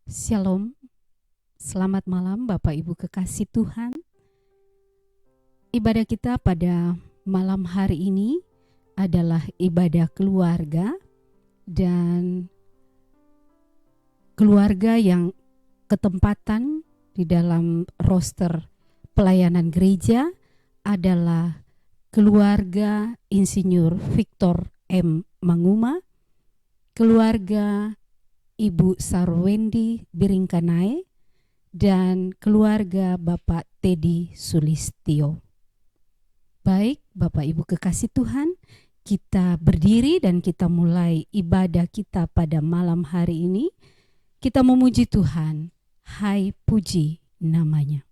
Shalom, selamat malam Bapak Ibu kekasih Tuhan. Ibadah kita pada malam hari ini adalah ibadah keluarga, dan keluarga yang ketempatan di dalam roster pelayanan gereja adalah keluarga Insinyur Victor M. Manguma, keluarga Ibu Sarwendi Biringkanai, dan keluarga Bapak Teddy Sulistyo. Baik, Bapak Ibu kekasih Tuhan, kita berdiri dan kita mulai ibadah kita pada malam hari ini. Kita memuji Tuhan, hai puji namanya.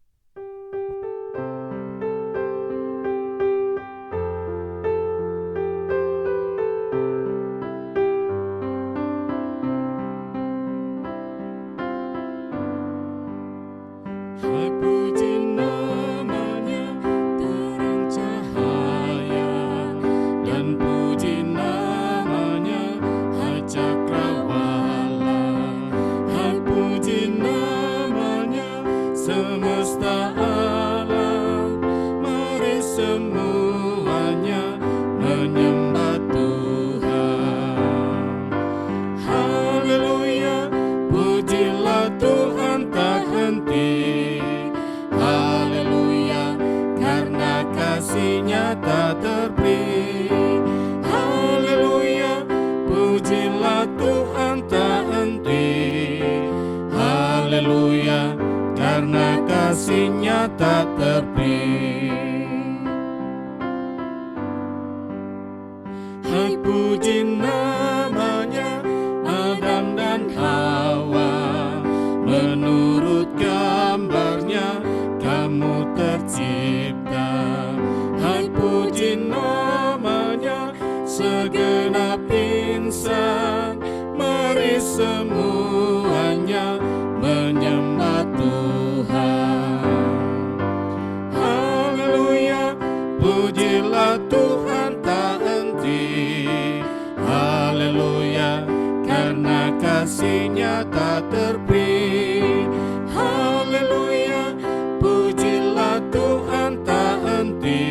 Kasih-Nya tak terpi. Hai puji namanya Adam dan Hawa, menurut gambarnya kamu tercipta. Hai puji namanya segenap insan, mari semuanya menyembah Tuhan. Haleluya, pujilah Tuhan tak henti. Haleluya, karena kasih-Nya tak terpi. Haleluya, pujilah Tuhan tak henti.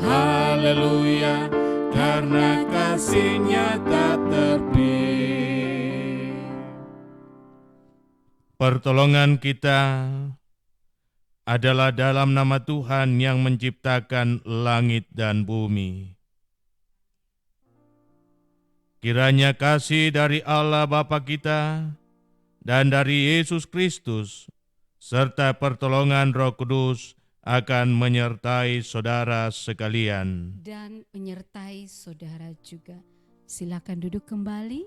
Haleluya, karena kasih-Nya tak terpi. Pertolongan kita adalah dalam nama Tuhan yang menciptakan langit dan bumi. Kiranya kasih dari Allah Bapa kita dan dari Yesus Kristus serta pertolongan Roh Kudus akan menyertai saudara sekalian. Dan menyertai saudara juga. Silakan duduk kembali.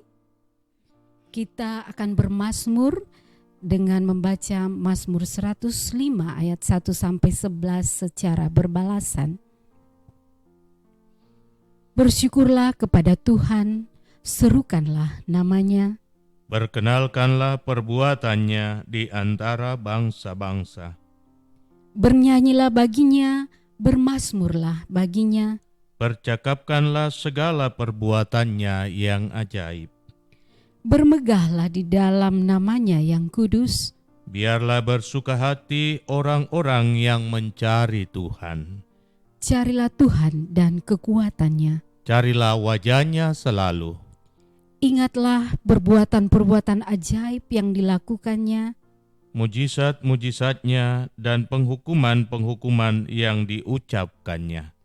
Kita akan bermazmur dengan membaca Mazmur 105 ayat 1 sampai 11 secara berbalasan. Bersyukurlah kepada Tuhan, serukanlah namanya. Perkenalkanlah perbuatannya di antara bangsa-bangsa. Bernyanyilah baginya, bermazmurlah baginya. Percakapkanlah segala perbuatannya yang ajaib. Bermegahlah di dalam namanya yang kudus. Biarlah bersuka hati orang-orang yang mencari Tuhan. Carilah Tuhan dan kekuatannya. Carilah wajah-Nya selalu. Ingatlah perbuatan-perbuatan ajaib yang dilakukannya. Mujizat-mujizat-Nya dan penghukuman-penghukuman yang diucapkannya.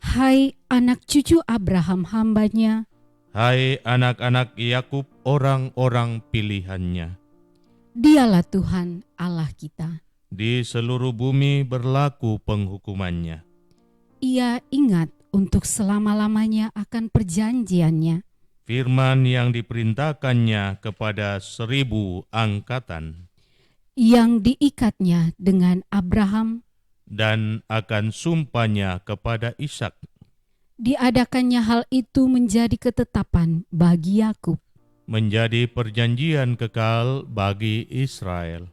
Hai anak cucu Abraham hamba-Nya. Hai anak-anak Yakub, orang-orang pilihan-Nya. Dialah Tuhan Allah kita. Di seluruh bumi berlaku penghukuman-Nya. Ia ingat untuk selama-lamanya akan perjanjian-Nya. Firman yang diperintahkannya kepada 1000 angkatan. Yang diikatnya dengan Abraham. Dan akan sumpah-Nya kepada Ishak. Diadakannya hal itu menjadi ketetapan bagi Yakub. Menjadi perjanjian kekal bagi Israel.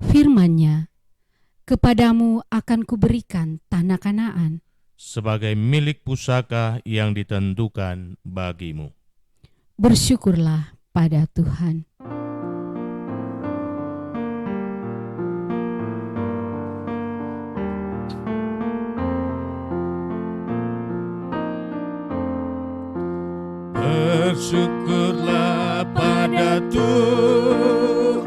Firman-Nya, kepadamu akan kuberikan tanah Kanaan. Sebagai milik pusaka yang ditentukan bagimu. Bersyukurlah pada Tuhan. Bersyukurlah pada Tuhan,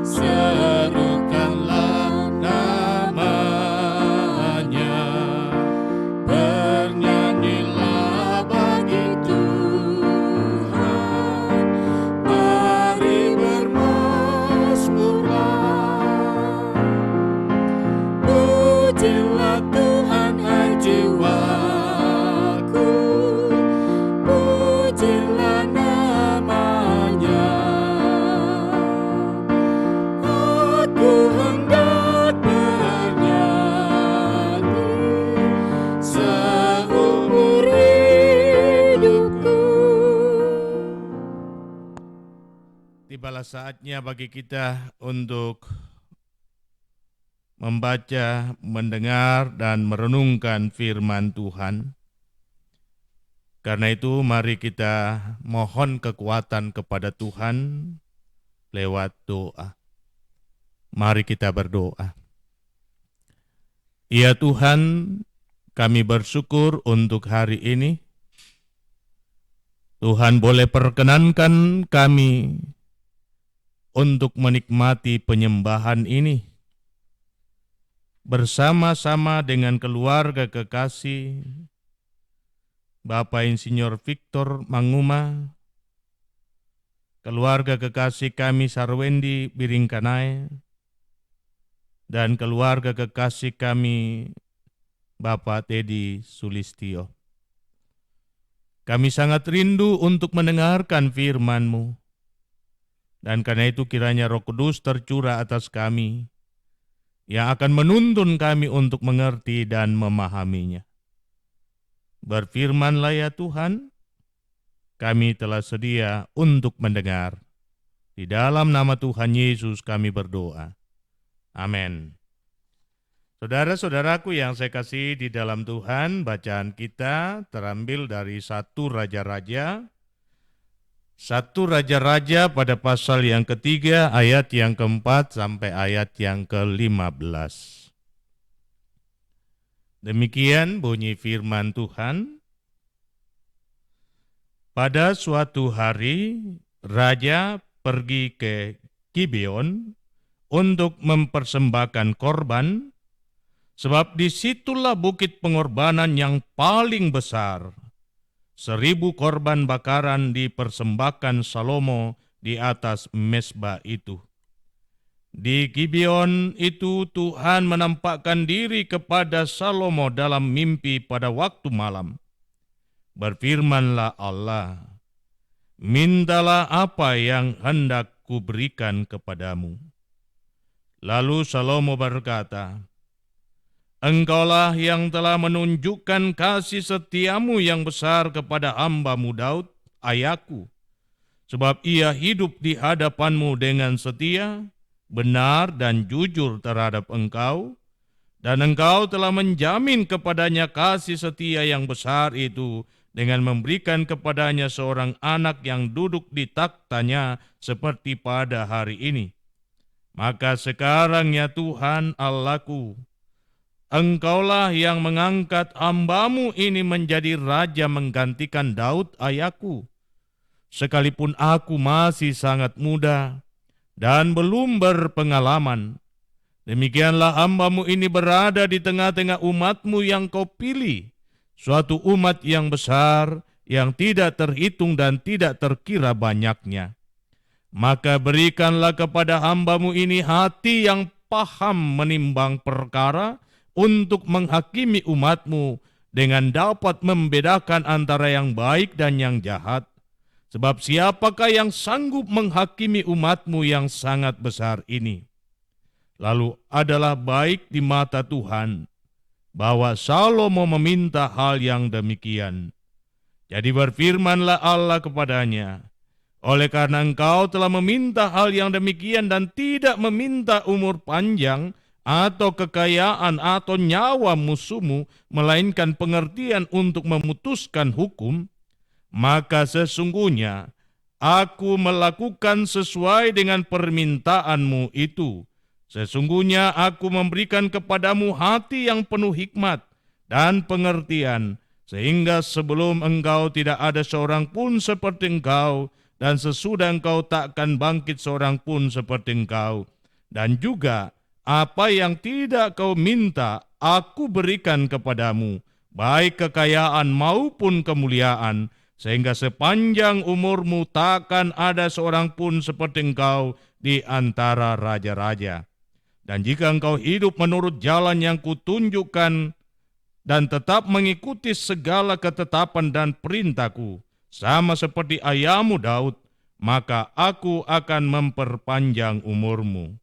serukanlah namanya, bernyanyilah bagi Tuhan, mari bermazmurlah. Pujilah Tuhan, hai jiwaku, pujilah namanya. Aku hendak bernyanyi seumur hidupku. Tibalah saatnya bagi kita untuk membaca, mendengar, dan merenungkan firman Tuhan. Karena itu mari kita mohon kekuatan kepada Tuhan lewat doa. Mari kita berdoa. Ya Tuhan, kami bersyukur untuk hari ini. Tuhan boleh perkenankan kami untuk menikmati penyembahan ini bersama-sama dengan keluarga kekasih Bapak Insinyur Victor Manguma, keluarga kekasih kami Sarwendi Biringkanai, dan keluarga kekasih kami Bapak Teddy Sulistyo. Kami sangat rindu untuk mendengarkan firman-Mu, dan karena itu kiranya Roh Kudus tercurah atas kami, yang akan menuntun kami untuk mengerti dan memahaminya. Berfirmanlah ya Tuhan, kami telah sedia untuk mendengar. Di dalam nama Tuhan Yesus kami berdoa. Amin. Saudara-saudaraku yang saya kasih di dalam Tuhan, bacaan kita terambil dari 1 Raja-Raja. 1 Raja-Raja pada pasal yang ketiga, ayat yang keempat sampai ayat yang ke-15. Demikian bunyi firman Tuhan. Pada suatu hari, Raja pergi ke Gibeon untuk mempersembahkan korban, sebab disitulah bukit pengorbanan yang paling besar. 1000 korban bakaran dipersembahkan Salomo di atas mezbah itu. Di Gibeon itu Tuhan menampakkan diri kepada Salomo dalam mimpi pada waktu malam. Berfirmanlah Allah, mintalah apa yang hendak kuberikan kepadamu. Lalu Salomo berkata, Engkaulah yang telah menunjukkan kasih setiamu yang besar kepada hamba-Mu Daud, ayahku, sebab ia hidup di hadapanmu dengan setia, benar dan jujur terhadap engkau, dan engkau telah menjamin kepadanya kasih setia yang besar itu dengan memberikan kepadanya seorang anak yang duduk di taktanya seperti pada hari ini. Maka sekarang ya Tuhan Allahku, Engkaulah yang mengangkat hamba-Mu ini menjadi raja menggantikan Daud ayahku. Sekalipun aku masih sangat muda dan belum berpengalaman, demikianlah hamba-Mu ini berada di tengah-tengah umat-Mu yang Kau pilih, suatu umat yang besar, yang tidak terhitung dan tidak terkira banyaknya. Maka berikanlah kepada hamba-Mu ini hati yang paham menimbang perkara untuk menghakimi umat-Mu dengan dapat membedakan antara yang baik dan yang jahat. Sebab siapakah yang sanggup menghakimi umat-Mu yang sangat besar ini? Lalu adalah baik di mata Tuhan bahwa Salomo meminta hal yang demikian. Jadi berfirmanlah Allah kepadanya, oleh karena engkau telah meminta hal yang demikian dan tidak meminta umur panjang atau kekayaan atau nyawa musuhmu, melainkan pengertian untuk memutuskan hukum, maka sesungguhnya aku melakukan sesuai dengan permintaanmu itu. Sesungguhnya aku memberikan kepadamu hati yang penuh hikmat dan pengertian, sehingga sebelum engkau tidak ada seorang pun seperti engkau, dan sesudah engkau takkan bangkit seorang pun seperti engkau. Dan juga apa yang tidak kau minta, aku berikan kepadamu, baik kekayaan maupun kemuliaan, sehingga sepanjang umurmu takkan ada seorang pun seperti engkau di antara raja-raja. Dan jika engkau hidup menurut jalan yang kutunjukkan dan tetap mengikuti segala ketetapan dan perintahku, sama seperti ayahmu Daud, maka aku akan memperpanjang umurmu.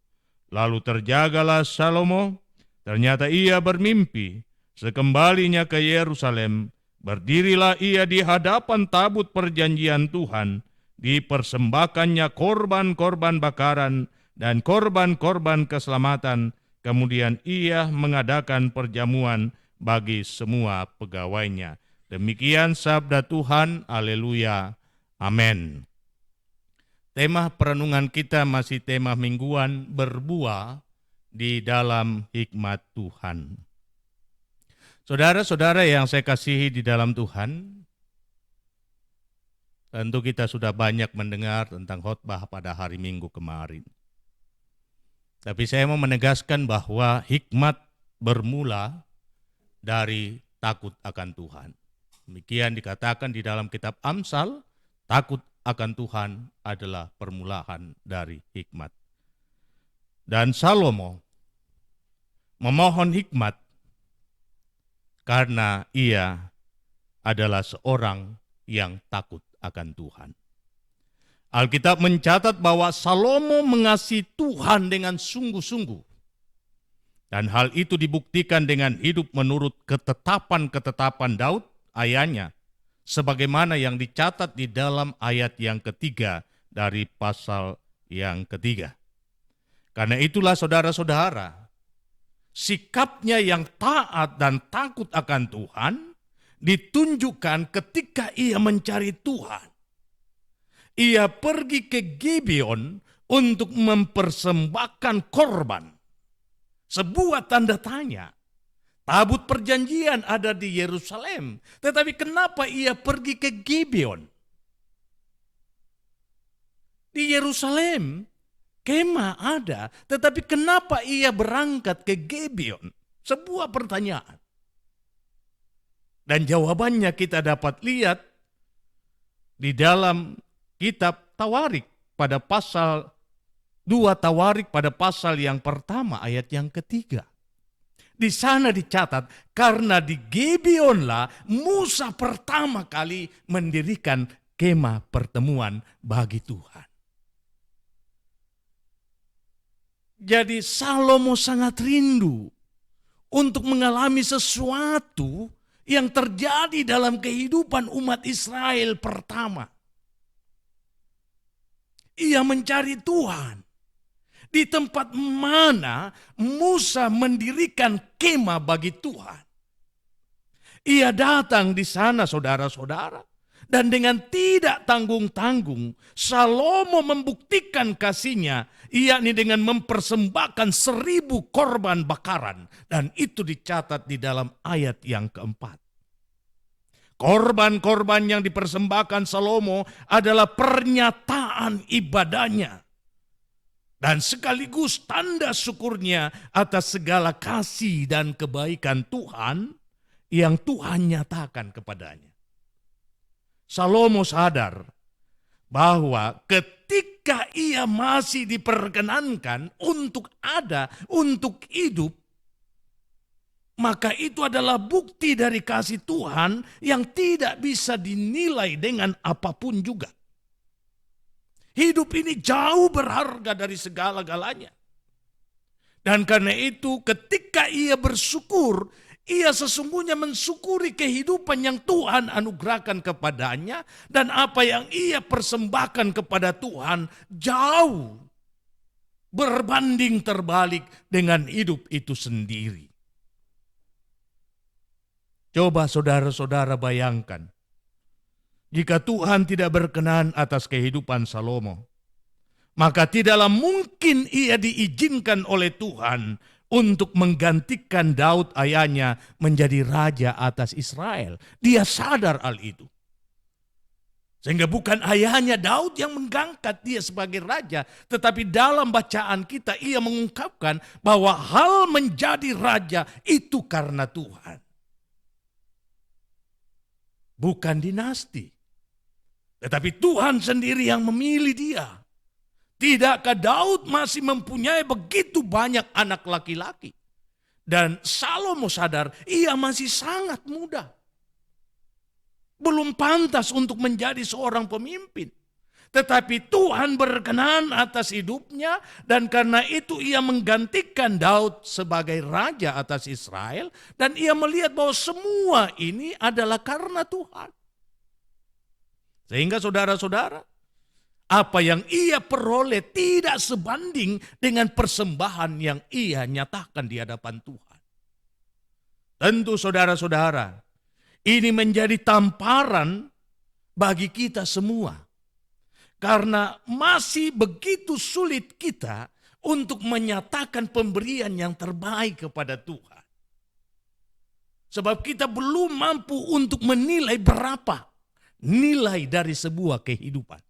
Lalu terjagalah Salomo, ternyata ia bermimpi, sekembalinya ke Yerusalem, berdirilah ia di hadapan tabut perjanjian Tuhan, dipersembahkannya korban-korban bakaran dan korban-korban keselamatan, kemudian ia mengadakan perjamuan bagi semua pegawainya. Demikian sabda Tuhan, haleluya, amin. Tema perenungan kita masih tema mingguan, berbuah di dalam hikmat Tuhan. Saudara-saudara yang saya kasihi di dalam Tuhan, tentu kita sudah banyak mendengar tentang khotbah pada hari Minggu kemarin. Tapi saya mau menegaskan bahwa hikmat bermula dari takut akan Tuhan. Demikian dikatakan di dalam kitab Amsal, takut akan Tuhan adalah permulaan dari hikmat. Dan Salomo memohon hikmat karena ia adalah seorang yang takut akan Tuhan. Alkitab mencatat bahwa Salomo mengasihi Tuhan dengan sungguh-sungguh. Dan hal itu dibuktikan dengan hidup menurut ketetapan-ketetapan Daud, ayahnya, sebagaimana yang dicatat di dalam ayat yang ketiga dari pasal yang ketiga. Karena itulah saudara-saudara, sikapnya yang taat dan takut akan Tuhan ditunjukkan ketika ia mencari Tuhan. Ia pergi ke Gibeon untuk mempersembahkan korban. Sebuah tanda tanya. Tabut perjanjian ada di Yerusalem, tetapi kenapa ia pergi ke Gibeon? Di Yerusalem, kemah ada, tetapi kenapa ia berangkat ke Gibeon? Sebuah pertanyaan. Dan jawabannya kita dapat lihat di dalam kitab Tawarik pada pasal 2 Tawarik pada pasal yang pertama ayat yang ketiga. Di sana dicatat, karena di Gibeonlah Musa pertama kali mendirikan kemah pertemuan bagi Tuhan. Jadi Salomo sangat rindu untuk mengalami sesuatu yang terjadi dalam kehidupan umat Israel pertama. Ia mencari Tuhan. Di tempat mana Musa mendirikan kemah bagi Tuhan. Ia datang di sana saudara-saudara. Dan dengan tidak tanggung-tanggung, Salomo membuktikan kasihnya, yakni dengan mempersembahkan 1000 korban bakaran. Dan itu dicatat di dalam ayat yang keempat. Korban-korban yang dipersembahkan Salomo adalah pernyataan ibadahnya. Dan sekaligus tanda syukurnya atas segala kasih dan kebaikan Tuhan yang Tuhan nyatakan kepadanya. Salomo sadar bahwa ketika ia masih diperkenankan untuk ada, untuk hidup, maka itu adalah bukti dari kasih Tuhan yang tidak bisa dinilai dengan apapun juga. Hidup ini jauh berharga dari segala-galanya. Dan karena itu ketika ia bersyukur, ia sesungguhnya mensyukuri kehidupan yang Tuhan anugerahkan kepadanya. Dan apa yang ia persembahkan kepada Tuhan jauh berbanding terbalik dengan hidup itu sendiri. Coba saudara-saudara bayangkan. Jika Tuhan tidak berkenan atas kehidupan Salomo, maka tidaklah mungkin ia diizinkan oleh Tuhan untuk menggantikan Daud ayahnya menjadi raja atas Israel. Dia sadar hal itu. Sehingga bukan ayahnya Daud yang mengangkat dia sebagai raja, tetapi dalam bacaan kita ia mengungkapkan bahwa hal menjadi raja itu karena Tuhan. Bukan dinasti. Tetapi Tuhan sendiri yang memilih dia. Tidakkah Daud masih mempunyai begitu banyak anak laki-laki? Dan Salomo sadar ia masih sangat muda. Belum pantas untuk menjadi seorang pemimpin. Tetapi Tuhan berkenan atas hidupnya dan karena itu ia menggantikan Daud sebagai raja atas Israel. Dan ia melihat bahwa semua ini adalah karena Tuhan. Sehingga saudara-saudara, apa yang ia peroleh tidak sebanding dengan persembahan yang ia nyatakan di hadapan Tuhan. Tentu saudara-saudara, ini menjadi tamparan bagi kita semua. Karena masih begitu sulit kita untuk menyatakan pemberian yang terbaik kepada Tuhan. Sebab kita belum mampu untuk menilai berapa nilai dari sebuah kehidupan.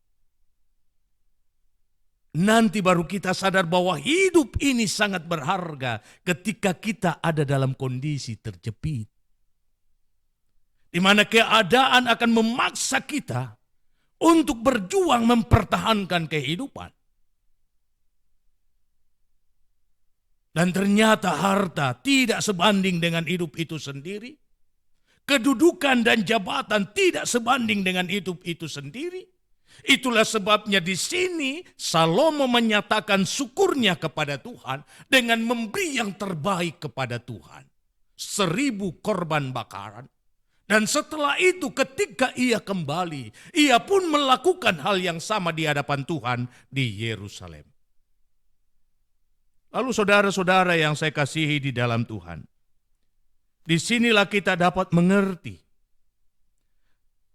Nanti baru kita sadar bahwa hidup ini sangat berharga ketika kita ada dalam kondisi terjepit. Di mana keadaan akan memaksa kita untuk berjuang mempertahankan kehidupan. Dan ternyata harta tidak sebanding dengan hidup itu sendiri. Kedudukan dan jabatan tidak sebanding dengan hidup itu sendiri. Itulah sebabnya di sini Salomo menyatakan syukurnya kepada Tuhan dengan memberi yang terbaik kepada Tuhan. 1000 korban bakaran. Dan setelah itu ketika ia kembali, ia pun melakukan hal yang sama di hadapan Tuhan di Yerusalem. Lalu saudara-saudara yang saya kasihi di dalam Tuhan, disinilah kita dapat mengerti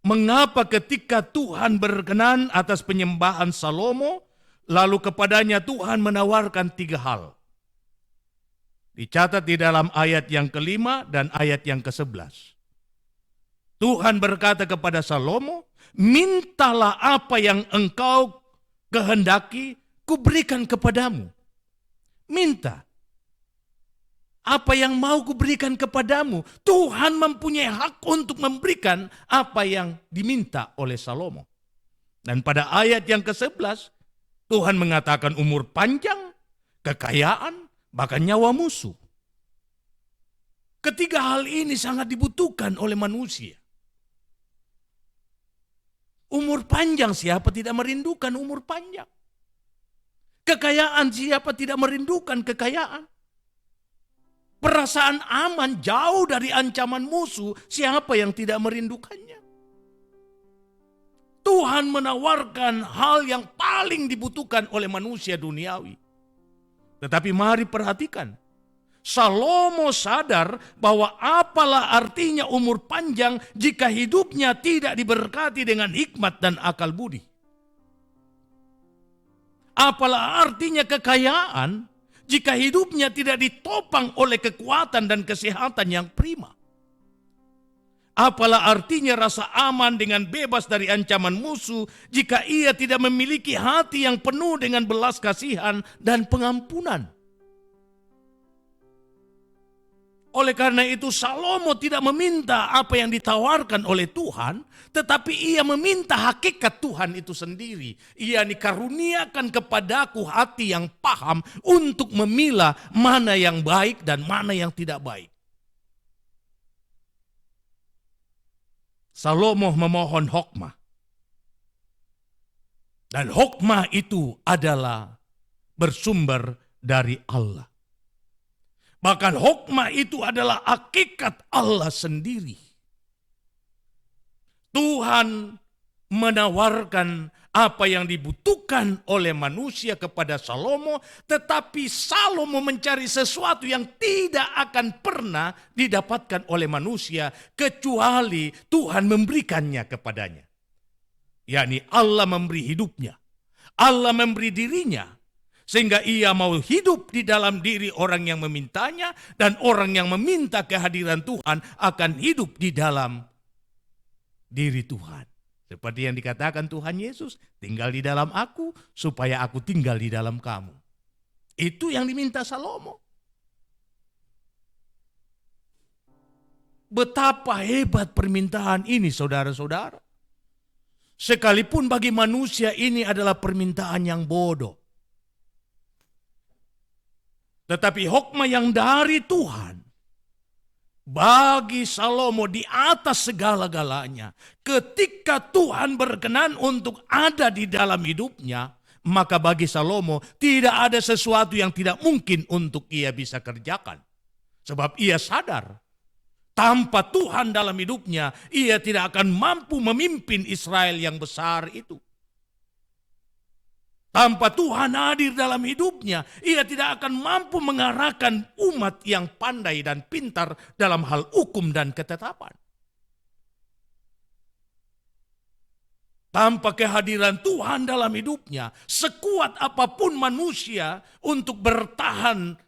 mengapa ketika Tuhan berkenan atas penyembahan Salomo, lalu kepadanya Tuhan menawarkan 3 hal. Dicatat di dalam ayat yang ke-5 dan ayat yang ke-11. Tuhan berkata kepada Salomo, mintalah apa yang engkau kehendaki, kuberikan kepadamu. Minta. Apa yang mau kuberikan kepadamu. Tuhan mempunyai hak untuk memberikan apa yang diminta oleh Salomo. Dan pada ayat yang ke-11, Tuhan mengatakan umur panjang, kekayaan, bahkan nyawa musuh. Ketiga hal ini sangat dibutuhkan oleh manusia. Umur panjang, siapa tidak merindukan umur panjang? Kekayaan, siapa tidak merindukan kekayaan? Perasaan aman jauh dari ancaman musuh, siapa yang tidak merindukannya? Tuhan menawarkan hal yang paling dibutuhkan oleh manusia duniawi. Tetapi mari perhatikan, Salomo sadar bahwa apalah artinya umur panjang jika hidupnya tidak diberkati dengan hikmat dan akal budi. Apalah artinya kekayaan jika hidupnya tidak ditopang oleh kekuatan dan kesehatan yang prima. Apalah artinya rasa aman dengan bebas dari ancaman musuh jika ia tidak memiliki hati yang penuh dengan belas kasihan dan pengampunan. Oleh karena itu Salomo tidak meminta apa yang ditawarkan oleh Tuhan, tetapi ia meminta hakikat Tuhan itu sendiri. Ia dikaruniakan kepadaku hati yang paham untuk memilah mana yang baik dan mana yang tidak baik. Salomo memohon hikmah. Dan hikmah itu adalah bersumber dari Allah. Bahkan hikmah itu adalah hakikat Allah sendiri. Tuhan menawarkan apa yang dibutuhkan oleh manusia kepada Salomo, tetapi Salomo mencari sesuatu yang tidak akan pernah didapatkan oleh manusia kecuali Tuhan memberikannya kepadanya. yakni Allah memberi hidupnya. Allah memberi dirinya, sehingga ia mau hidup di dalam diri orang yang memintanya, dan orang yang meminta kehadiran Tuhan akan hidup di dalam diri Tuhan. Seperti yang dikatakan Tuhan Yesus, tinggal di dalam aku supaya aku tinggal di dalam kamu. Itu yang diminta Salomo. Betapa hebat permintaan ini, saudara-saudara. Sekalipun bagi manusia ini adalah permintaan yang bodoh. Tetapi hikmah yang dari Tuhan bagi Salomo di atas segala-galanya. Ketika Tuhan berkenan untuk ada di dalam hidupnya, maka bagi Salomo tidak ada sesuatu yang tidak mungkin untuk ia bisa kerjakan. Sebab ia sadar, tanpa Tuhan dalam hidupnya, ia tidak akan mampu memimpin Israel yang besar itu. Tanpa Tuhan hadir dalam hidupnya, ia tidak akan mampu mengarahkan umat yang pandai dan pintar dalam hal hukum dan ketetapan. Tanpa kehadiran Tuhan dalam hidupnya, sekuat apapun manusia untuk bertahan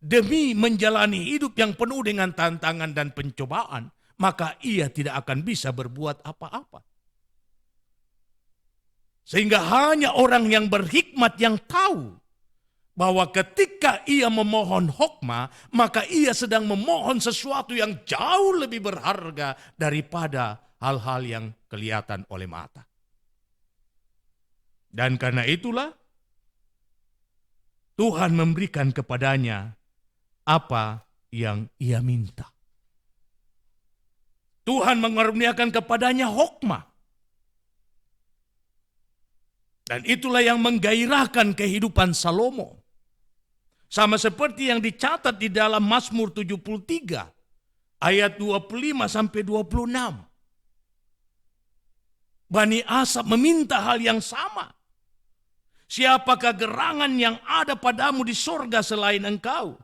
demi menjalani hidup yang penuh dengan tantangan dan pencobaan, maka ia tidak akan bisa berbuat apa-apa. Sehingga hanya orang yang berhikmat yang tahu bahwa ketika ia memohon hikmah, maka ia sedang memohon sesuatu yang jauh lebih berharga daripada hal-hal yang kelihatan oleh mata. Dan karena itulah Tuhan memberikan kepadanya apa yang ia minta. Tuhan mengaruniakan kepadanya hikmah. Dan itulah yang menggairahkan kehidupan Salomo. Sama seperti yang dicatat di dalam Mazmur 73 ayat 25 sampai 26. Bani Asaf meminta hal yang sama. Siapakah gerangan yang ada padamu di sorga selain engkau?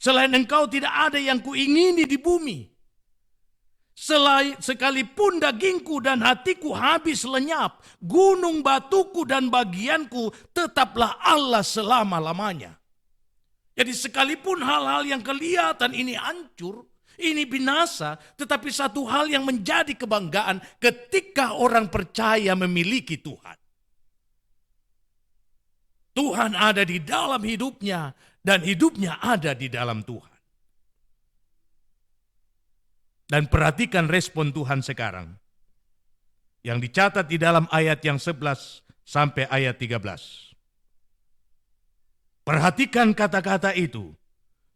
Selain engkau tidak ada yang kuingini di bumi. Sekalipun dagingku dan hatiku habis lenyap, gunung batuku dan bagianku tetaplah Allah selama-lamanya. Jadi sekalipun hal-hal yang kelihatan ini hancur, ini binasa, tetapi satu hal yang menjadi kebanggaan ketika orang percaya memiliki Tuhan. Tuhan ada di dalam hidupnya dan hidupnya ada di dalam Tuhan. Dan perhatikan respon Tuhan sekarang. Yang dicatat di dalam ayat yang 11 sampai ayat 13. Perhatikan kata-kata itu.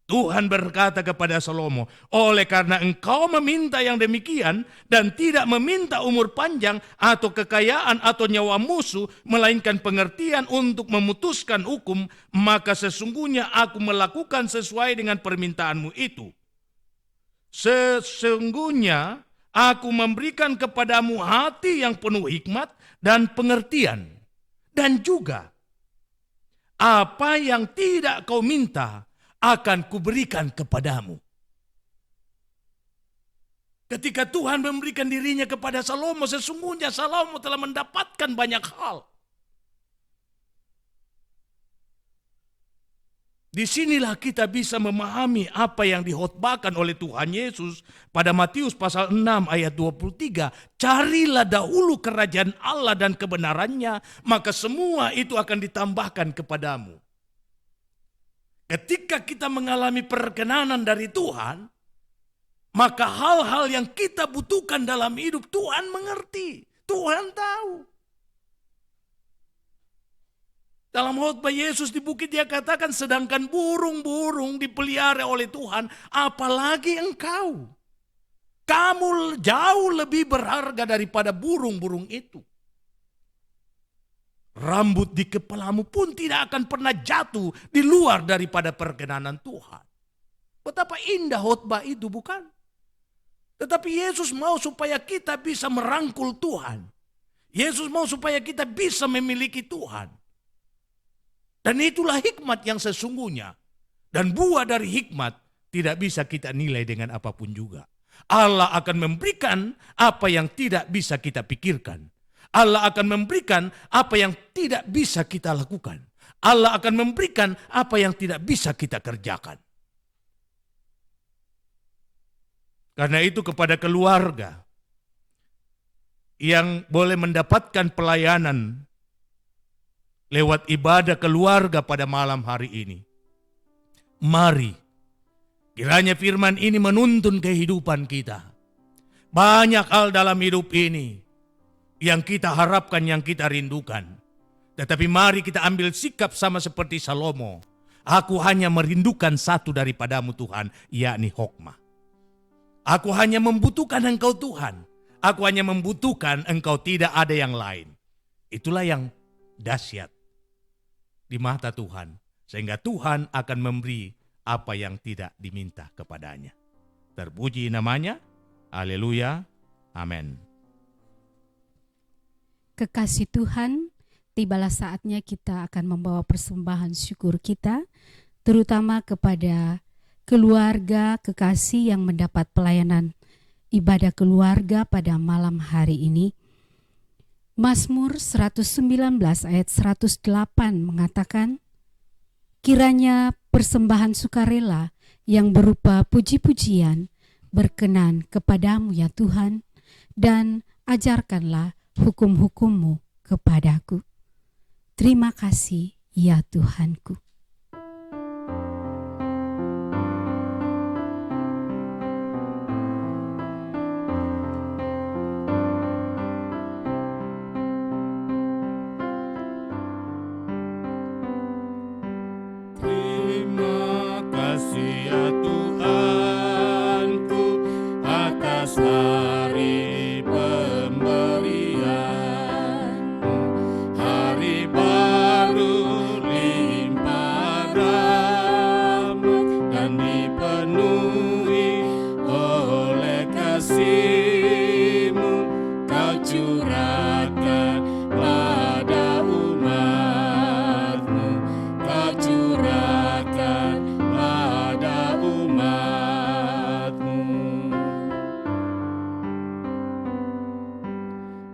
Tuhan berkata kepada Salomo, oleh karena engkau meminta yang demikian dan tidak meminta umur panjang atau kekayaan atau nyawa musuh, melainkan pengertian untuk memutuskan hukum, maka sesungguhnya aku melakukan sesuai dengan permintaanmu itu. Sesungguhnya aku memberikan kepadamu hati yang penuh hikmat dan pengertian. Dan juga apa yang tidak kau minta akan kuberikan kepadamu. Ketika Tuhan memberikan dirinya kepada Salomo, sesungguhnya Salomo telah mendapatkan banyak hal. Disinilah kita bisa memahami apa yang dihotbahkan oleh Tuhan Yesus pada Matius pasal 6 ayat 23. Carilah dahulu kerajaan Allah dan kebenarannya, maka semua itu akan ditambahkan kepadamu. Ketika kita mengalami perkenanan dari Tuhan, maka hal-hal yang kita butuhkan dalam hidup Tuhan mengerti, Tuhan tahu. Dalam khotbah Yesus di bukit dia katakan, sedangkan burung-burung dipelihara oleh Tuhan, apalagi engkau. Kamu jauh lebih berharga daripada burung-burung itu. Rambut di kepalamu pun tidak akan pernah jatuh di luar daripada perkenanan Tuhan. Betapa indah khotbah itu, bukan? Tetapi Yesus mau supaya kita bisa merangkul Tuhan. Yesus mau supaya kita bisa memiliki Tuhan. Dan itulah hikmat yang sesungguhnya. Dan buah dari hikmat tidak bisa kita nilai dengan apapun juga. Allah akan memberikan apa yang tidak bisa kita pikirkan. Allah akan memberikan apa yang tidak bisa kita lakukan. Allah akan memberikan apa yang tidak bisa kita kerjakan. Karena itu kepada keluarga yang boleh mendapatkan pelayanan lewat ibadah keluarga pada malam hari ini, mari kiranya firman ini menuntun kehidupan kita. Banyak hal dalam hidup ini yang kita harapkan, yang kita rindukan. Tetapi mari kita ambil sikap sama seperti Salomo. Aku hanya merindukan satu daripadamu Tuhan, yakni hikmah. Aku hanya membutuhkan Engkau Tuhan. Aku hanya membutuhkan Engkau, tidak ada yang lain. Itulah yang dahsyat di mata Tuhan. Sehingga Tuhan akan memberi apa yang tidak diminta kepadanya. Terpuji namanya. Haleluya. Amin. Kekasih Tuhan, tibalah saatnya kita akan membawa persembahan syukur kita, terutama kepada keluarga kekasih yang mendapat pelayanan ibadah keluarga pada malam hari ini. Mazmur 119 ayat 108 mengatakan, kiranya persembahan sukarela yang berupa puji-pujian berkenan kepadamu ya Tuhan, dan ajarkanlah hukum-hukum-Mu kepadaku. Terima kasih ya Tuhanku. Terima kasih ya Tuhanku atas hari pemberian-Mu, hari baru limpah rahmat dan dipenuhi oleh kasih-Mu. Kau curahkan pada umat-Mu, Kau curahkan pada umat-Mu.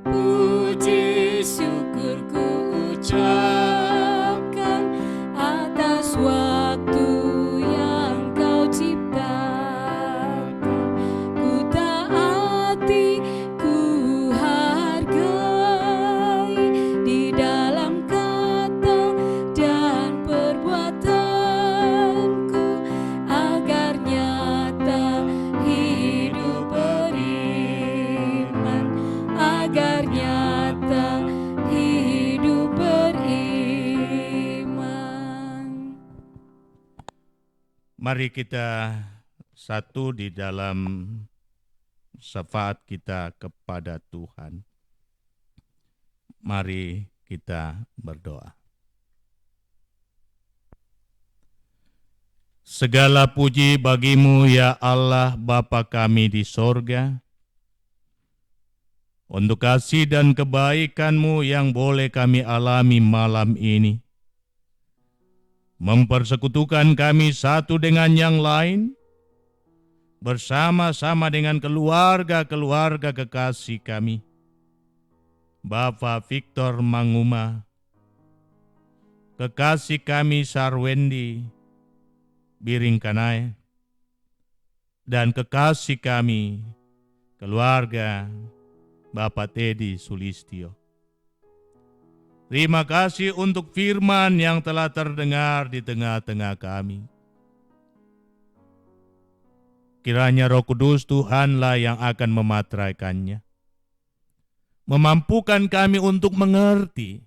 Puji syukur ku ucapkan atas waktu yang Kau ciptakan. Ku taati, ku hargai di dalam kata dan perbuatanku, agar nyata hidup beriman, agar nyata hidup beriman. Mari kita satu di dalam syafaat kita kepada Tuhan. Mari kita berdoa. Segala puji bagi-Mu ya Allah Bapa kami di sorga, untuk kasih dan kebaikan-Mu yang boleh kami alami malam ini, mempersekutukan kami satu dengan yang lain, bersama-sama dengan keluarga-keluarga kekasih kami, Bapak Victor Manguma, kekasih kami Sarwendi Biringkanai, dan kekasih kami keluarga Bapak Teddy Sulistyo. Terima kasih untuk firman yang telah terdengar di tengah-tengah kami. Kiranya Roh Kudus Tuhanlah yang akan memateraikannya, memampukan kami untuk mengerti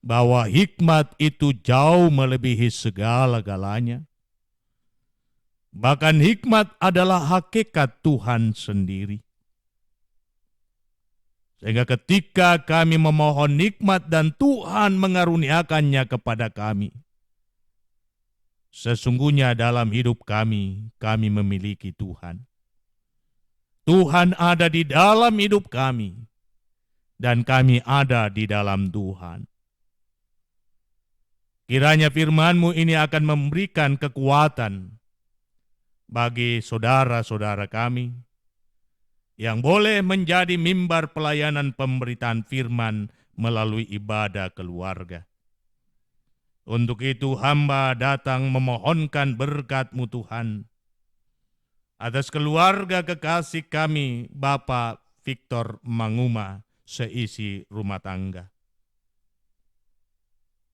bahwa hikmat itu jauh melebihi segala-galanya. Bahkan hikmat adalah hakikat Tuhan sendiri. Sehingga ketika kami memohon nikmat dan Tuhan mengaruniakannya kepada kami, sesungguhnya dalam hidup kami memiliki Tuhan. Tuhan ada di dalam hidup kami, dan kami ada di dalam Tuhan. Kiranya firman-Mu ini akan memberikan kekuatan bagi saudara-saudara kami yang boleh menjadi mimbar pelayanan pemberitaan firman melalui ibadah keluarga. Untuk itu hamba datang memohonkan berkat-Mu Tuhan atas keluarga kekasih kami Bapak Victor Manguma seisi rumah tangga.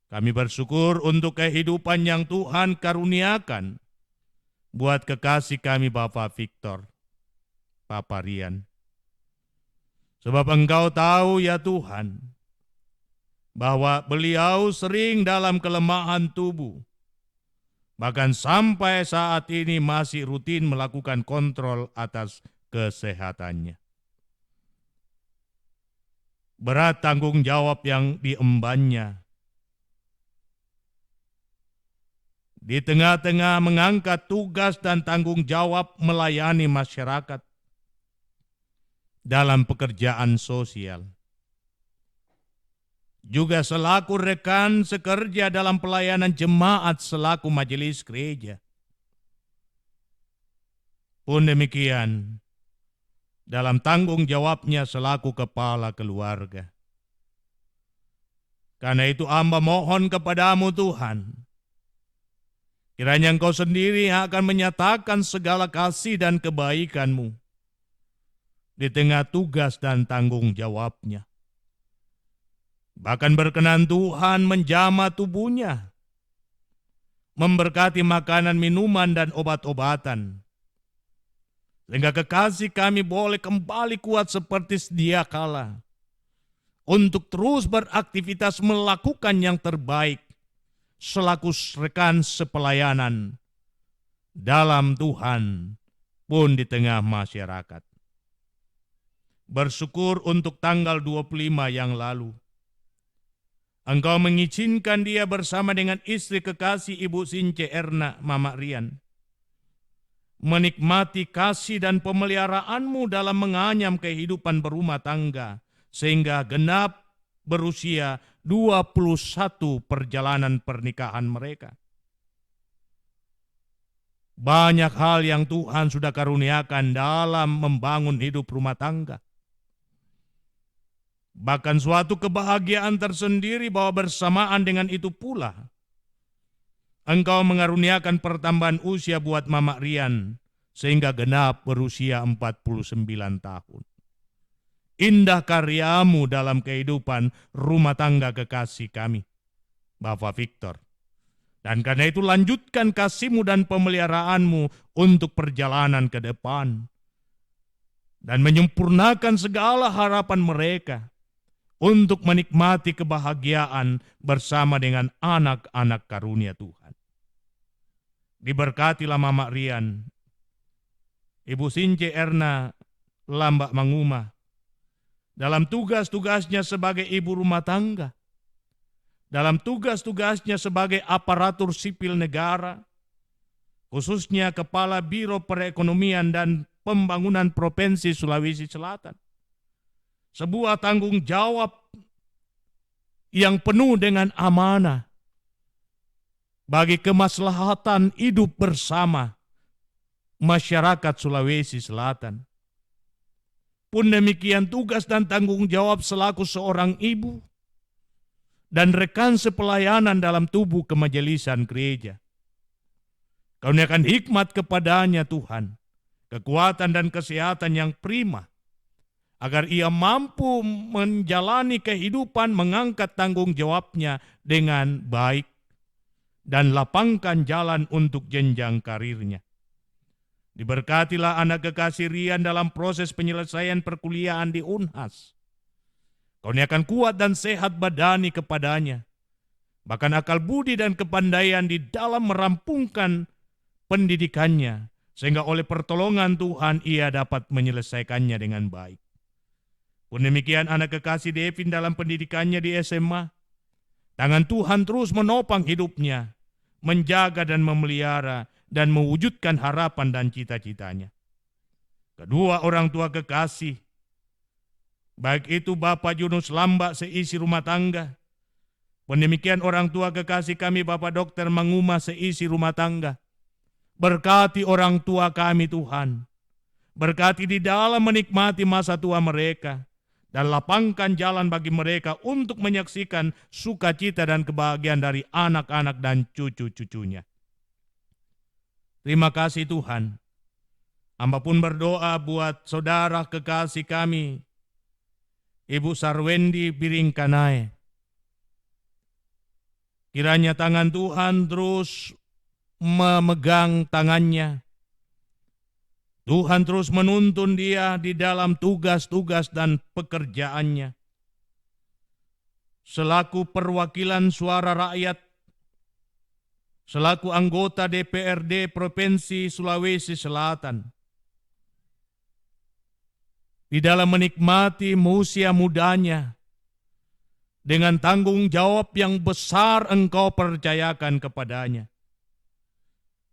Kami bersyukur untuk kehidupan yang Tuhan karuniakan buat kekasih kami Bapak Victor, Papa Rian. Sebab Engkau tahu ya Tuhan, bahwa beliau sering dalam kelemahan tubuh. Bahkan sampai saat ini masih rutin melakukan kontrol atas kesehatannya. Berat tanggung jawab yang diembannya. Di tengah-tengah mengangkat tugas dan tanggung jawab melayani masyarakat dalam pekerjaan sosial. Juga selaku rekan sekerja dalam pelayanan jemaat selaku majelis gereja. Pun demikian, dalam tanggung jawabnya selaku kepala keluarga. Karena itu hamba mohon kepadamu Tuhan, kiranya Engkau sendiri yang akan menyatakan segala kasih dan kebaikan-Mu di tengah tugas dan tanggung jawabnya. Bahkan berkenan Tuhan menjamah tubuhnya, memberkati makanan, minuman, dan obat-obatan, sehingga kekasih kami boleh kembali kuat seperti sedia kala, untuk terus beraktivitas melakukan yang terbaik, selaku rekan sepelayanan dalam Tuhan pun di tengah masyarakat. Bersyukur untuk tanggal 25 yang lalu, Engkau mengizinkan dia bersama dengan istri kekasih Ibu Since Erna, Mama Rian, menikmati kasih dan pemeliharaanmu dalam menganyam kehidupan berumah tangga, sehingga genap berusia 21 perjalanan pernikahan mereka. Banyak hal yang Tuhan sudah karuniakan dalam membangun hidup rumah tangga. Bahkan suatu kebahagiaan tersendiri bahwa bersamaan dengan itu pula, Engkau mengaruniakan pertambahan usia buat Mama Rian, sehingga genap berusia 49 tahun. Indah karyamu dalam kehidupan rumah tangga kekasih kami, Bapak Victor. Dan karena itu lanjutkan kasih-Mu dan pemeliharaanmu untuk perjalanan ke depan. Dan menyempurnakan segala harapan mereka untuk menikmati kebahagiaan bersama dengan anak-anak karunia Tuhan. Diberkatilah Mama Rian, Ibu Since Erna Lambak Manguma, dalam tugas-tugasnya sebagai ibu rumah tangga, dalam tugas-tugasnya sebagai aparatur sipil negara, khususnya Kepala Biro Perekonomian dan Pembangunan Provinsi Sulawesi Selatan. Sebuah tanggung jawab yang penuh dengan amanah bagi kemaslahatan hidup bersama masyarakat Sulawesi Selatan. Pun demikian tugas dan tanggung jawab selaku seorang ibu dan rekan sepelayanan dalam tubuh kemajelisan gereja. Karuniakan hikmat kepadanya Tuhan, kekuatan dan kesehatan yang prima, agar ia mampu menjalani kehidupan mengangkat tanggung jawabnya dengan baik dan lapangkan jalan untuk jenjang karirnya. Diberkatilah anak kekasih Rian dalam proses penyelesaian perkuliahan di Unhas. Karuniakan kuat dan sehat badani kepadanya, bahkan akal budi dan kepandaian di dalam merampungkan pendidikannya, sehingga oleh pertolongan Tuhan ia dapat menyelesaikannya dengan baik. Pun demikian anak kekasih Devin dalam pendidikannya di SMA, tangan Tuhan terus menopang hidupnya, menjaga dan memelihara, dan mewujudkan harapan dan cita-citanya. Kedua orang tua kekasih, baik itu Bapak Yunus Lambak seisi rumah tangga, pun demikian orang tua kekasih kami Bapak Dr. Manguma seisi rumah tangga, Berkati orang tua kami Tuhan. Berkati di dalam menikmati masa tua mereka. Dan lapangkan jalan bagi mereka untuk menyaksikan sukacita dan kebahagiaan dari anak-anak dan cucu-cucunya. Terima kasih Tuhan. Hamba pun berdoa buat saudara kekasih kami, Ibu Sarwendi Biringkanai. Kiranya tangan Tuhan terus memegang tangannya. Tuhan terus menuntun dia di dalam tugas-tugas dan pekerjaannya. Selaku perwakilan suara rakyat, selaku anggota DPRD Provinsi Sulawesi Selatan, di dalam menikmati usia mudanya, dengan tanggung jawab yang besar Engkau percayakan kepadanya.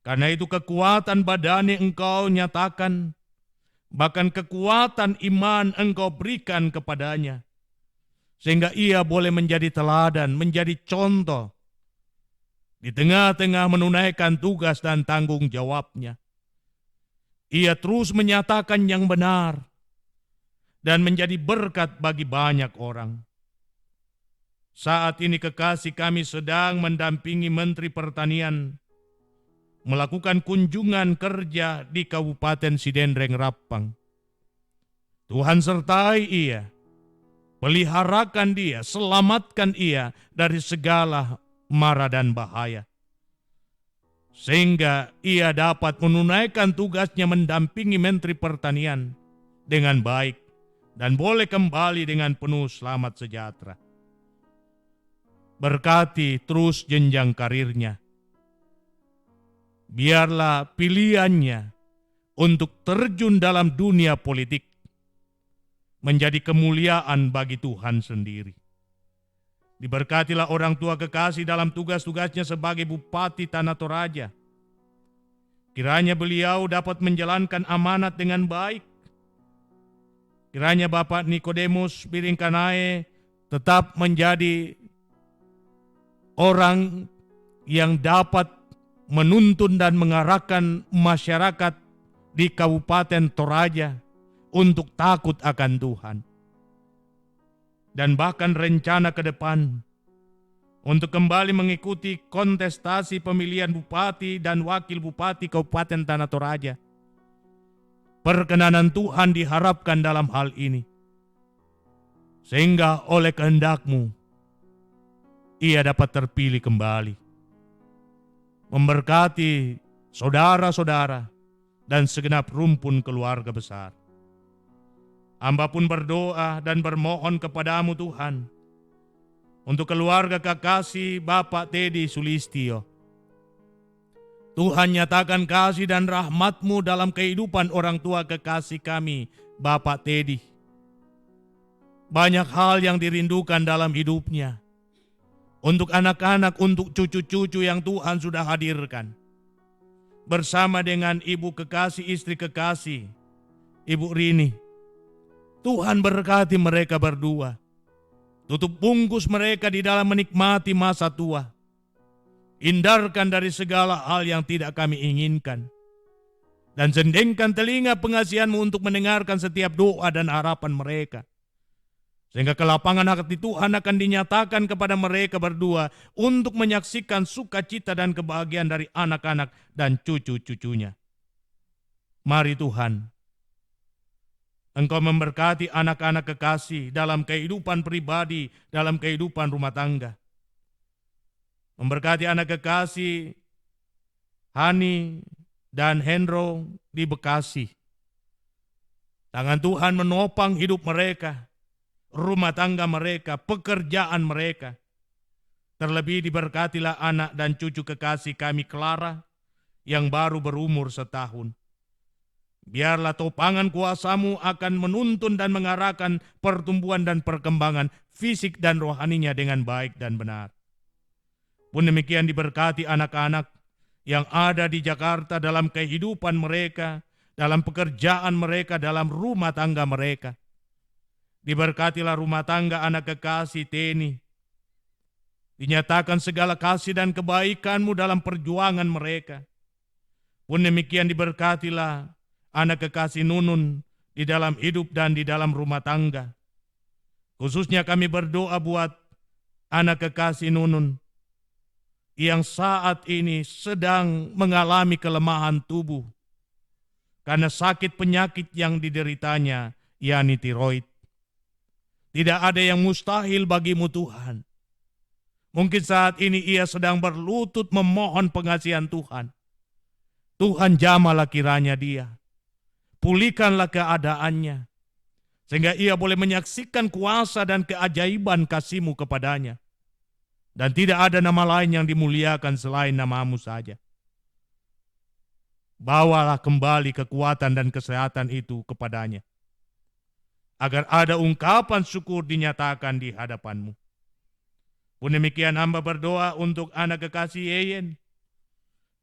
Karena itu kekuatan badani Engkau nyatakan, bahkan kekuatan iman Engkau berikan kepadanya, sehingga ia boleh menjadi teladan, menjadi contoh, di tengah-tengah menunaikan tugas dan tanggung jawabnya. Ia terus menyatakan yang benar, dan menjadi berkat bagi banyak orang. Saat ini kekasih kami sedang mendampingi Menteri Pertanian melakukan kunjungan kerja di Kabupaten Sidendreng Rappang. Tuhan sertai ia, peliharakan dia, selamatkan ia dari segala mara dan bahaya. Sehingga ia dapat menunaikan tugasnya mendampingi Menteri Pertanian dengan baik dan boleh kembali dengan penuh selamat sejahtera. Berkati terus jenjang karirnya. Biarlah pilihannya untuk terjun dalam dunia politik menjadi kemuliaan bagi Tuhan sendiri. Diberkatilah orang tua kekasih dalam tugas-tugasnya sebagai Bupati Tanah Toraja. Kiranya beliau dapat menjalankan amanat dengan baik. Kiranya Bapak Nikodemus Biringkanai tetap menjadi orang yang dapat menuntun dan mengarahkan masyarakat di Kabupaten Toraja untuk takut akan Tuhan. Dan bahkan rencana ke depan untuk kembali mengikuti kontestasi pemilihan Bupati dan Wakil Bupati Kabupaten Tanah Toraja. Perkenanan Tuhan diharapkan dalam hal ini. Sehingga oleh kehendak-Mu, ia dapat terpilih kembali. Memberkati saudara-saudara dan segenap rumpun keluarga besar. Hamba pun berdoa dan bermohon kepadamu Tuhan, untuk keluarga kekasih Bapak Teddy Sulistyo. Tuhan nyatakan kasih dan rahmat-Mu dalam kehidupan orang tua kekasih kami, Bapak Teddy. Banyak hal yang dirindukan dalam hidupnya. Untuk anak-anak, untuk cucu-cucu yang Tuhan sudah hadirkan. Bersama dengan ibu kekasih, istri kekasih, Ibu Rini. Tuhan berkati mereka berdua. Tutup bungkus mereka di dalam menikmati masa tua. Hindarkan dari segala hal yang tidak kami inginkan. Dan sendengkan telinga pengasihan-Mu untuk mendengarkan setiap doa dan harapan mereka. Sehingga kelapangan hati Tuhan akan dinyatakan kepada mereka berdua untuk menyaksikan sukacita dan kebahagiaan dari anak-anak dan cucu-cucunya. Mari Tuhan, Engkau memberkati anak-anak kekasih dalam kehidupan pribadi, dalam kehidupan rumah tangga. Memberkati anak kekasih Hani dan Hendro di Bekasi. Tangan Tuhan menopang hidup mereka, rumah tangga mereka, pekerjaan mereka. Terlebih diberkatilah anak dan cucu kekasih kami Clara yang baru berumur setahun. Biarlah topangan kuasa-Mu akan menuntun dan mengarahkan pertumbuhan dan perkembangan fisik dan rohaninya dengan baik dan benar. Pun demikian diberkati anak-anak yang ada di Jakarta dalam kehidupan mereka, dalam pekerjaan mereka, dalam rumah tangga mereka. Diberkatilah rumah tangga anak kekasih Teni. Dinyatakan segala kasih dan kebaikan-Mu dalam perjuangan mereka. Pun demikian diberkatilah anak kekasih Nunun di dalam hidup dan di dalam rumah tangga. Khususnya kami berdoa buat anak kekasih Nunun yang saat ini sedang mengalami kelemahan tubuh karena sakit penyakit yang dideritanya, yakni tiroid. Tidak ada yang mustahil bagimu Tuhan. Mungkin saat ini ia sedang berlutut memohon pengasihan Tuhan. Tuhan jamalah kiranya dia. Pulihkanlah keadaannya. Sehingga ia boleh menyaksikan kuasa dan keajaiban kasih-Mu kepadanya. Dan tidak ada nama lain yang dimuliakan selain nama-Mu saja. Bawalah kembali kekuatan dan kesehatan itu kepadanya. Agar ada ungkapan syukur dinyatakan di hadapan-Mu. Pun demikian hamba berdoa untuk anak kekasih Yeyen.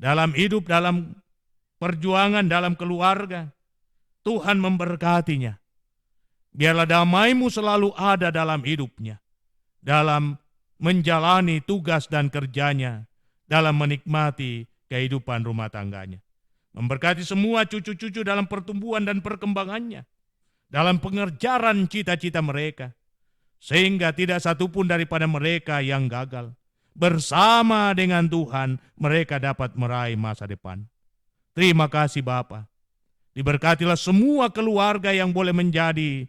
Dalam hidup, dalam perjuangan, dalam keluarga. Tuhan memberkatinya. Biarlah damai-Mu selalu ada dalam hidupnya. Dalam menjalani tugas dan kerjanya. Dalam menikmati kehidupan rumah tangganya. Memberkati semua cucu-cucu dalam pertumbuhan dan perkembangannya. Dalam pengerjaan cita-cita mereka. Sehingga tidak satupun daripada mereka yang gagal. Bersama dengan Tuhan mereka dapat meraih masa depan. Terima kasih Bapa. Diberkatilah semua keluarga yang boleh menjadi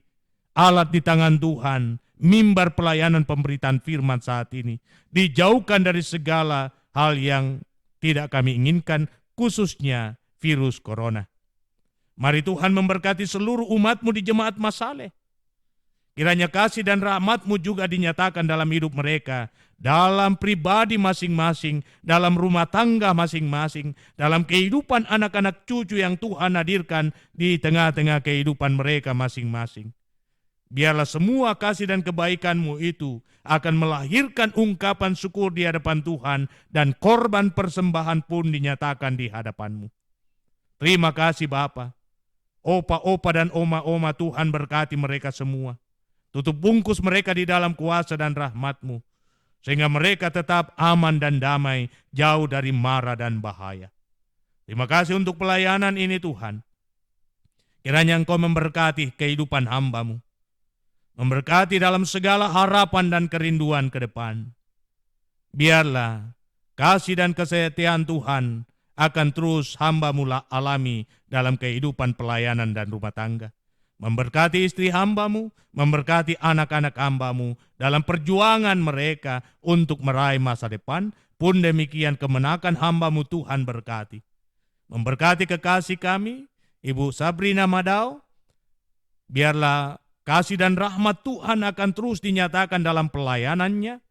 alat di tangan Tuhan. Mimbar pelayanan pemberitaan firman saat ini. Dijauhkan dari segala hal yang tidak kami inginkan, khususnya virus corona. Mari Tuhan memberkati seluruh umat-Mu di Jemaat Masaleh. Kiranya kasih dan rahmat-Mu juga dinyatakan dalam hidup mereka, dalam pribadi masing-masing, dalam rumah tangga masing-masing, dalam kehidupan anak-anak cucu yang Tuhan hadirkan di tengah-tengah kehidupan mereka masing-masing. Biarlah semua kasih dan kebaikan-Mu itu akan melahirkan ungkapan syukur di hadapan Tuhan dan korban persembahan pun dinyatakan di hadapan-Mu. Terima kasih Bapa. Opa-opa dan oma-oma Tuhan berkati mereka semua. Tutup bungkus mereka di dalam kuasa dan rahmat-Mu. Sehingga mereka tetap aman dan damai, jauh dari mara dan bahaya. Terima kasih untuk pelayanan ini Tuhan. Kiranya Engkau memberkati kehidupan hamba-Mu. Memberkati dalam segala harapan dan kerinduan ke depan. Biarlah kasih dan kesetiaan Tuhan akan terus hamba-Mu alami dalam kehidupan pelayanan dan rumah tangga. Memberkati istri hamba-Mu, memberkati anak-anak hamba-Mu dalam perjuangan mereka untuk meraih masa depan. Pun demikian kemenakan hamba-Mu Tuhan berkati. Memberkati kekasih kami, Ibu Sabrina Madao. Biarlah kasih dan rahmat Tuhan akan terus dinyatakan dalam pelayanannya.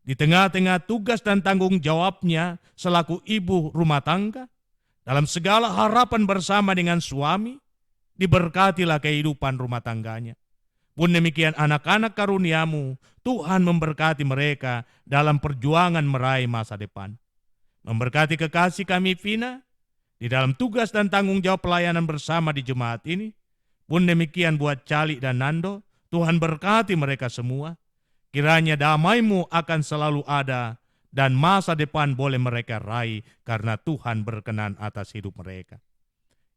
Di tengah-tengah tugas dan tanggung jawabnya selaku ibu rumah tangga. Dalam segala harapan bersama dengan suami. Diberkatilah kehidupan rumah tangganya. Pun demikian anak-anak karunia-Mu, Tuhan memberkati mereka dalam perjuangan meraih masa depan. Memberkati kekasih kami Vina, di dalam tugas dan tanggung jawab pelayanan bersama di jemaat ini. Pun demikian buat Cali dan Nando, Tuhan berkati mereka semua. Kiranya damai-Mu akan selalu ada dan masa depan boleh mereka raih karena Tuhan berkenan atas hidup mereka.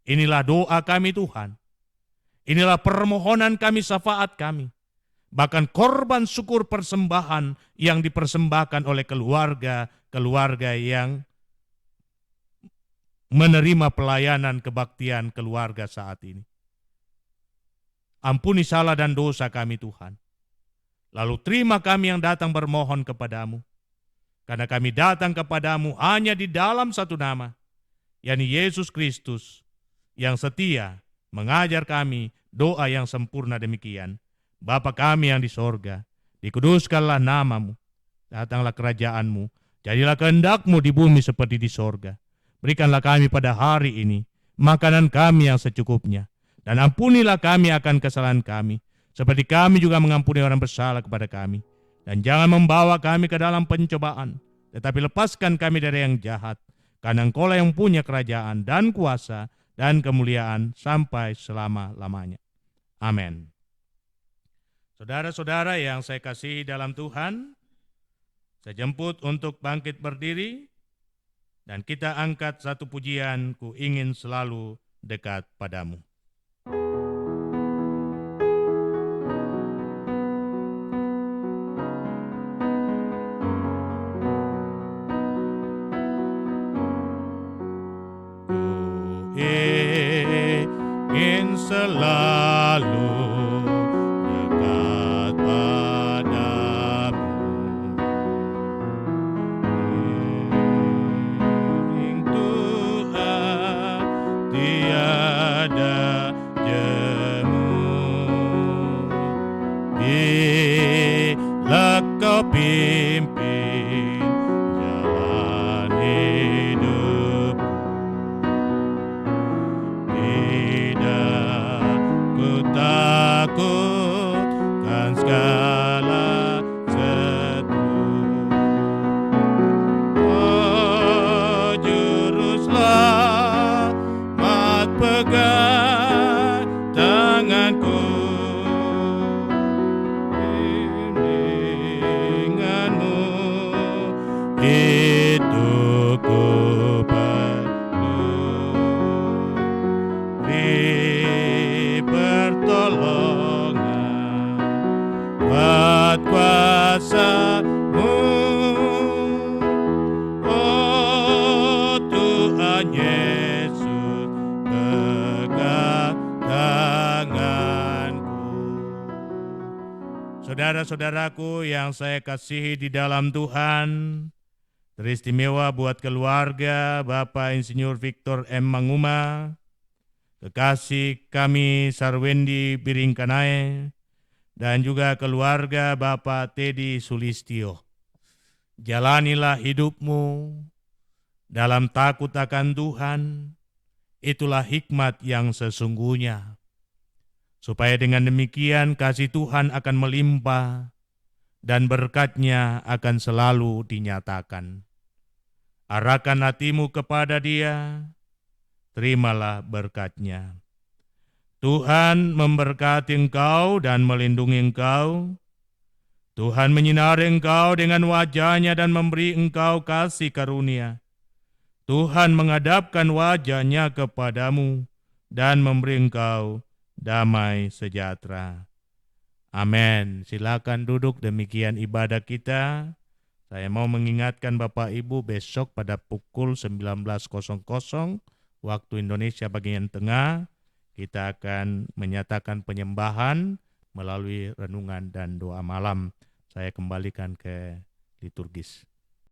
Inilah doa kami Tuhan. Inilah permohonan kami, syafaat kami. Bahkan korban syukur persembahan yang dipersembahkan oleh keluarga yang menerima pelayanan kebaktian keluarga saat ini. Ampuni salah dan dosa kami Tuhan. Lalu terima kami yang datang bermohon kepadamu. Karena kami datang kepadamu hanya di dalam satu nama, yakni Yesus Kristus, yang setia mengajar kami doa yang sempurna demikian. Bapa kami yang di sorga, dikuduskanlah nama-Mu, datanglah kerajaan-Mu, jadilah kehendak-Mu di bumi seperti di sorga. Berikanlah kami pada hari ini makanan kami yang secukupnya, dan ampunilah kami akan kesalahan kami, seperti kami juga mengampuni orang bersalah kepada kami. Dan jangan membawa kami ke dalam pencobaan, tetapi lepaskan kami dari yang jahat, karena Engkau-lah yang punya kerajaan dan kuasa dan kemuliaan sampai selama-lamanya. Amin. Saudara-saudara yang saya kasihi dalam Tuhan, saya jemput untuk bangkit berdiri Dan kita angkat satu pujian, ku ingin selalu dekat padamu. Ku ingin selalu dekat padamu. Iring Tuhan tiada jemu. Bila kau pimpin jalan hidup, tidak ku takutkan segala sesuatu. Oh, juru selamat pegang tanganku, bimbinganmu itu ku perlu. Beri pertolongan buat kuasa-Mu, oh Tuhan Yesus, pegang tanganku. Saudara-saudaraku yang saya kasihi di dalam Tuhan, teristimewa buat keluarga Bapak Insinyur Victor M. Manguma, kekasih kami Sarwendi Biringkanae, dan juga keluarga Bapak Teddy Sulistyo. Jalanilah hidupmu dalam takut akan Tuhan, itulah hikmat yang sesungguhnya. Supaya dengan demikian kasih Tuhan akan melimpah dan berkat-Nya akan selalu dinyatakan. Arahkan hatimu kepada Dia, terimalah berkat-Nya. Tuhan memberkati engkau dan melindungi engkau. Tuhan menyinari engkau dengan wajah-Nya dan memberi engkau kasih karunia. Tuhan menghadapkan wajah-Nya kepadamu dan memberi engkau damai sejahtera. Amin. Silakan duduk, demikian ibadah kita. Saya mau mengingatkan Bapak Ibu besok pada pukul 19.00 waktu Indonesia bagian tengah, kita akan menyatakan penyembahan melalui renungan dan doa malam. Saya kembalikan ke liturgis.